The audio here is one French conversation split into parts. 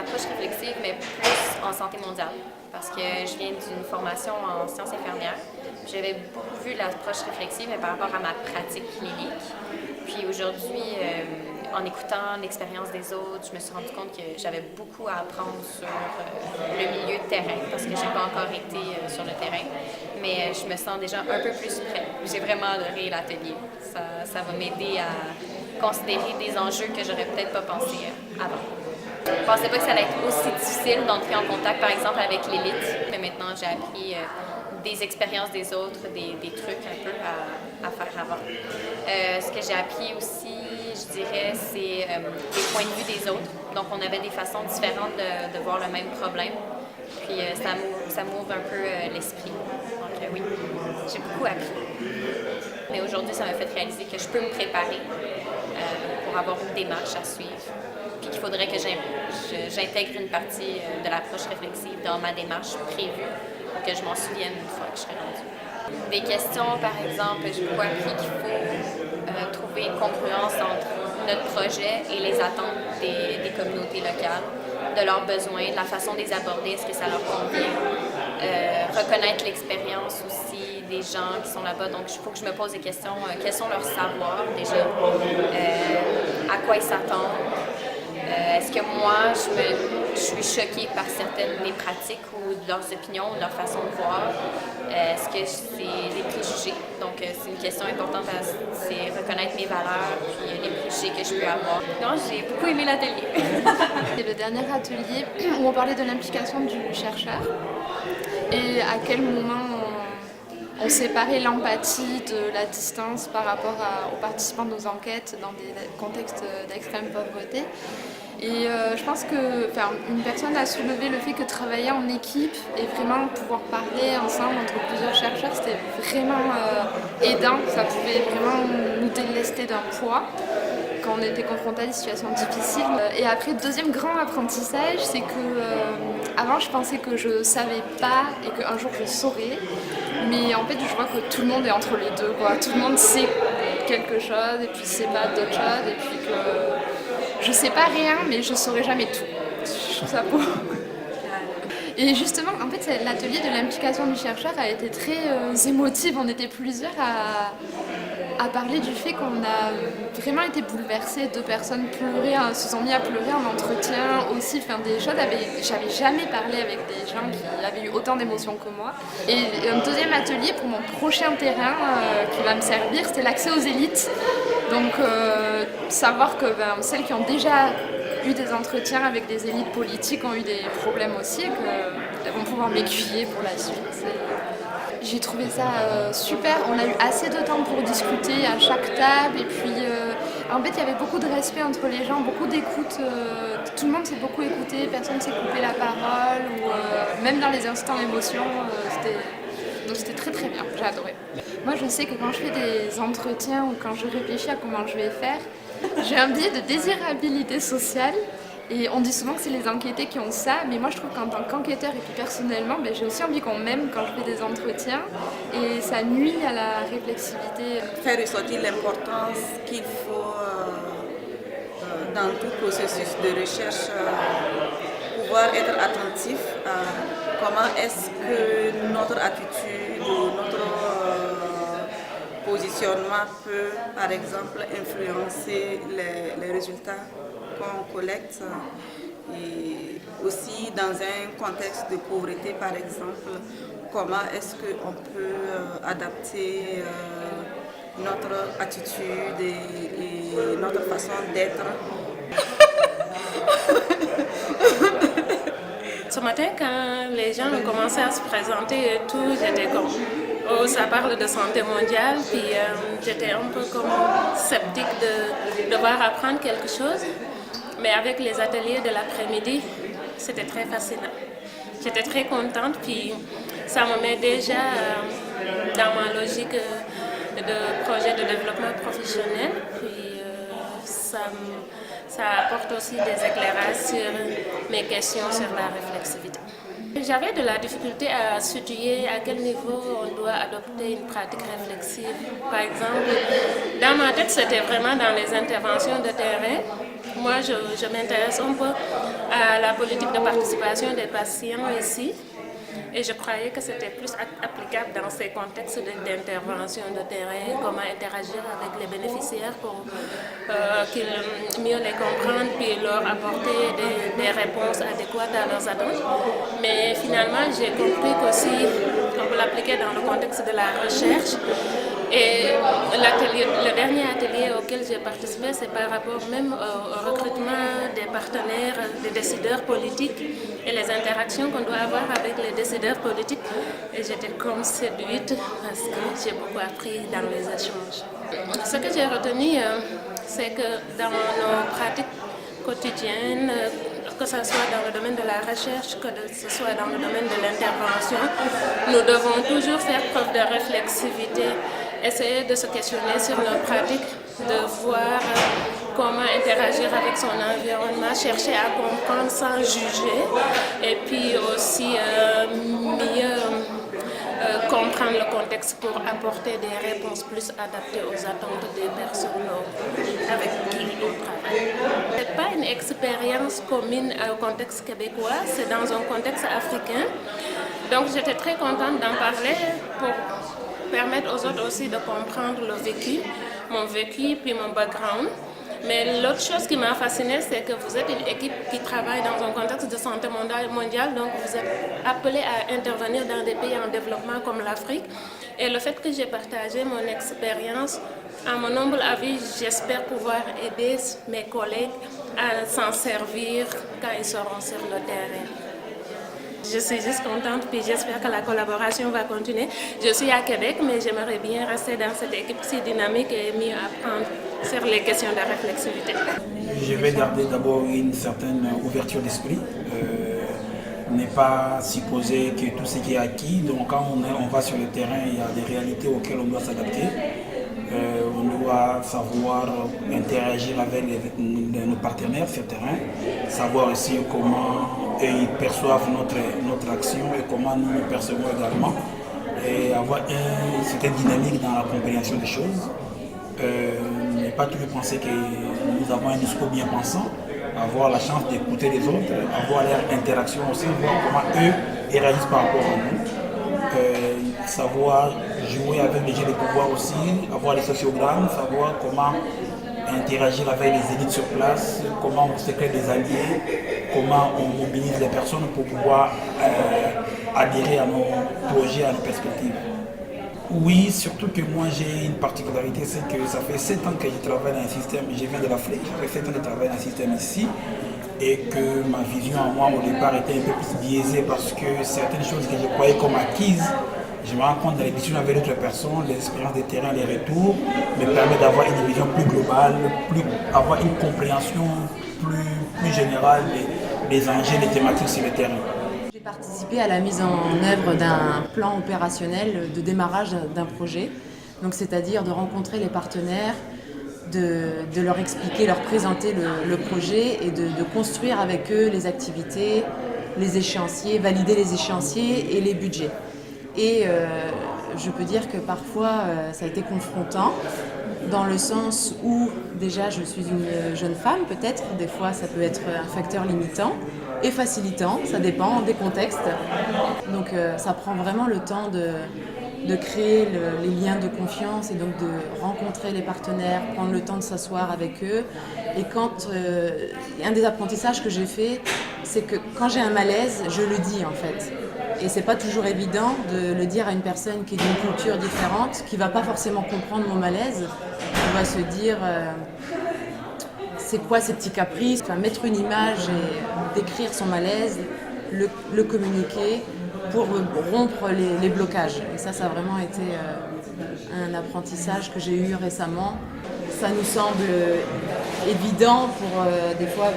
approche réflexive, mais plus en santé mondiale, parce que je viens d'une formation en sciences infirmières. J'avais beaucoup vu l'approche réflexive, mais par rapport à ma pratique clinique. Puis aujourd'hui, en écoutant l'expérience des autres, je me suis rendu compte que j'avais beaucoup à apprendre sur le milieu de terrain, parce que je n'ai pas encore été sur le terrain, mais je me sens déjà un peu plus prête. J'ai vraiment adoré l'atelier. Ça va m'aider à considérer des enjeux que j'aurais peut-être pas pensé avant. Je ne pensais pas que ça allait être aussi difficile d'entrer en contact, par exemple, avec l'élite, mais maintenant j'ai appris des expériences des autres, des trucs un peu à faire avant. Ce que j'ai appris aussi, je dirais, c'est les points de vue des autres. Donc, on avait des façons différentes de voir le même problème. Puis, ça m'ouvre un peu l'esprit. Donc, oui, j'ai beaucoup appris. Mais aujourd'hui, ça m'a fait réaliser que je peux me préparer pour avoir une démarche à suivre. Puis qu'il faudrait que j'intègre une partie de l'approche réflexive dans ma démarche prévue pour que je m'en souvienne une fois que je serai rendue. Des questions, par exemple, j'ai beaucoup appris qu'il faut trouver une congruence entre notre projet et les attentes des communautés locales, de leurs besoins, de la façon de les aborder, est-ce que ça leur convient. Reconnaître l'expérience aussi des gens qui sont là-bas. Donc, il faut que je me pose des questions. Quels sont leurs savoirs déjà? À quoi ils s'attendent? Est-ce que moi, je suis choquée par certaines des pratiques ou de leurs opinions, de leur façon de voir? Est-ce que c'est des préjugés? Donc, c'est une question importante, c'est reconnaître mes valeurs puis les préjugés que je peux avoir. Non, j'ai beaucoup aimé l'atelier. C'est le dernier atelier où on parlait de l'implication du chercheur et à quel moment on séparait l'empathie de la distance par rapport aux participants de nos enquêtes dans des contextes d'extrême pauvreté. Et je pense qu'une personne a soulevé le fait que travailler en équipe et vraiment pouvoir parler ensemble entre plusieurs chercheurs, c'était vraiment aidant. Ça pouvait vraiment nous délester d'un poids quand on était confronté à des situations difficiles. Et après, deuxième grand apprentissage, c'est que avant je pensais que je savais pas et qu'un jour je saurais. Mais en fait, je vois que tout le monde est entre les deux, quoi. Tout le monde sait quelque chose et puis sait pas d'autre chose et puis que je sais pas rien, mais je saurai jamais tout. Je trouve ça beau. Et justement, en fait, l'atelier de l'implication du chercheur a été très émotif. On était plusieurs à parler du fait qu'on a vraiment été bouleversés. Deux personnes se sont mis à pleurer en entretien aussi. Enfin, des choses, j'avais jamais parlé avec des gens qui avaient eu autant d'émotions que moi. Et un deuxième atelier pour mon prochain terrain qui va me servir, c'était l'accès aux élites. Donc, savoir que celles qui ont déjà eu des entretiens avec des élites politiques ont eu des problèmes aussi et qu'elles vont pouvoir m'aiguiller pour la suite. J'ai trouvé ça super, on a eu assez de temps pour discuter à chaque table et puis en fait il y avait beaucoup de respect entre les gens, beaucoup d'écoute, tout le monde s'est beaucoup écouté, personne ne s'est coupé la parole ou même dans les instants d'émotion, donc c'était très très bien, j'ai adoré. Moi je sais que quand je fais des entretiens ou quand je réfléchis à comment je vais faire, j'ai un biais de désirabilité sociale. Et on dit souvent que c'est les enquêtés qui ont ça, mais moi je trouve qu'en tant qu'enquêteur et puis personnellement, j'ai aussi envie qu'on m'aime quand je fais des entretiens et ça nuit à la réflexivité. Faire ressortir l'importance qu'il faut dans tout processus de recherche, pouvoir être attentif à comment est-ce que notre attitude ou notre positionnement peut par exemple influencer les résultats qu'on collecte et aussi dans un contexte de pauvreté par exemple, comment est-ce qu'on peut adapter notre attitude et notre façon d'être. Ce matin, quand les gens ont commencé à se présenter et tout, j'étais comme, oh, ça parle de santé mondiale, puis j'étais un peu comme sceptique de devoir apprendre quelque chose. Mais avec les ateliers de l'après-midi, c'était très fascinant. J'étais très contente, puis ça me met déjà dans ma logique de projet de développement professionnel. Puis ça apporte aussi des éclairages sur mes questions sur la réflexivité. J'avais de la difficulté à situer à quel niveau on doit adopter une pratique réflexive. Par exemple, dans ma tête, c'était vraiment dans les interventions de terrain. moi, je m'intéresse un peu à la politique de participation des patients ici. Et je croyais que c'était plus applicable dans ces contextes d'intervention de terrain, comment interagir avec les bénéficiaires pour qu'ils mieux les comprennent puis leur apporter des réponses adéquates à leurs attentes. Mais finalement, j'ai compris qu'aussi on peut l'appliquer dans le contexte de la recherche. Et le dernier atelier auquel j'ai participé, c'est par rapport même au recrutement des partenaires, des décideurs politiques et les interactions qu'on doit avoir avec les décideurs politiques. Et j'étais comme séduite parce que j'ai beaucoup appris dans les échanges. Ce que j'ai retenu, c'est que dans nos pratiques quotidiennes, que ce soit dans le domaine de la recherche, que ce soit dans le domaine de l'intervention, nous devons toujours faire preuve de réflexivité, essayer de se questionner sur nos pratiques, de voir comment interagir avec son environnement, chercher à comprendre sans juger, et puis aussi mieux comprendre le contexte pour apporter des réponses plus adaptées aux attentes des personnes avec qui on travaille. Ce n'est pas une expérience commune au contexte québécois, c'est dans un contexte africain. Donc j'étais très contente d'en parler pour permettre aux autres aussi de comprendre le vécu, mon vécu puis mon background. Mais l'autre chose qui m'a fascinée, c'est que vous êtes une équipe qui travaille dans un contexte de santé mondiale, donc vous êtes appelé à intervenir dans des pays en développement comme l'Afrique. Et le fait que j'ai partagé mon expérience, à mon humble avis, j'espère pouvoir aider mes collègues à s'en servir quand ils seront sur le terrain. Je suis juste contente puis j'espère que la collaboration va continuer. Je suis à Québec, mais j'aimerais bien rester dans cette équipe si dynamique et mieux apprendre sur les questions de réflexivité. Je vais garder d'abord une certaine ouverture d'esprit. Ne pas supposer que tout ce qui est acquis. Donc quand on va sur le terrain, il y a des réalités auxquelles on doit s'adapter. On doit savoir interagir avec nos partenaires sur le terrain, savoir aussi comment ils perçoivent notre action et comment nous nous percevons également, et avoir une certaine dynamique dans la compréhension des choses. Ne pas toujours penser que nous avons un discours bien pensant, avoir la chance d'écouter les autres, avoir leur interaction aussi, voir comment eux ils réagissent par rapport à nous. Savoir jouer avec les jeux de pouvoir aussi, avoir les sociogrammes, savoir comment interagir avec les élites sur place, comment on se crée des alliés, comment on mobilise les personnes pour pouvoir adhérer à nos projets, à nos perspectives. Oui, surtout que moi j'ai une particularité, c'est que ça fait 7 ans que je travaille dans un système, je viens de l'Afrique, ça fait 7 ans que je travaille dans un système ici, et que ma vision à moi au départ était un peu plus biaisée parce que certaines choses que je croyais comme acquises, je me rends compte dans les discussions avec d'autres personnes, les expériences de terrain, les retours, me permettent d'avoir une vision plus globale, avoir une compréhension plus générale des enjeux, des thématiques sur le terrain. J'ai participé à la mise en œuvre d'un plan opérationnel de démarrage d'un projet, donc c'est-à-dire de rencontrer les partenaires, de leur expliquer, leur présenter le projet et de construire avec eux les activités, les échéanciers, valider les échéanciers et les budgets. Et je peux dire que parfois ça a été confrontant dans le sens où déjà je suis une jeune femme peut-être, des fois ça peut être un facteur limitant et facilitant, ça dépend des contextes. Donc ça prend vraiment le temps de créer les liens de confiance et donc de rencontrer les partenaires, prendre le temps de s'asseoir avec eux. Et quand un des apprentissages que j'ai fait, c'est que quand j'ai un malaise, je le dis en fait. Et c'est pas toujours évident de le dire à une personne qui est d'une culture différente, qui va pas forcément comprendre mon malaise, qui va se dire c'est quoi ces petits caprices, enfin, mettre une image et décrire son malaise, le communiquer pour rompre les blocages. Et ça a vraiment été un apprentissage que j'ai eu récemment. Ça nous semble évident pour des fois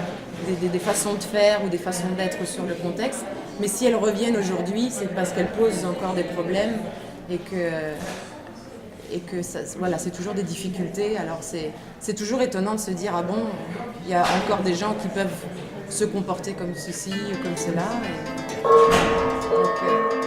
des façons de faire ou des façons d'être sur le contexte, mais si elles reviennent aujourd'hui, c'est parce qu'elles posent encore des problèmes et que ça, voilà, c'est toujours des difficultés. Alors c'est toujours étonnant de se dire ah bon, il y a encore des gens qui peuvent se comporter comme ceci ou comme cela. Donc,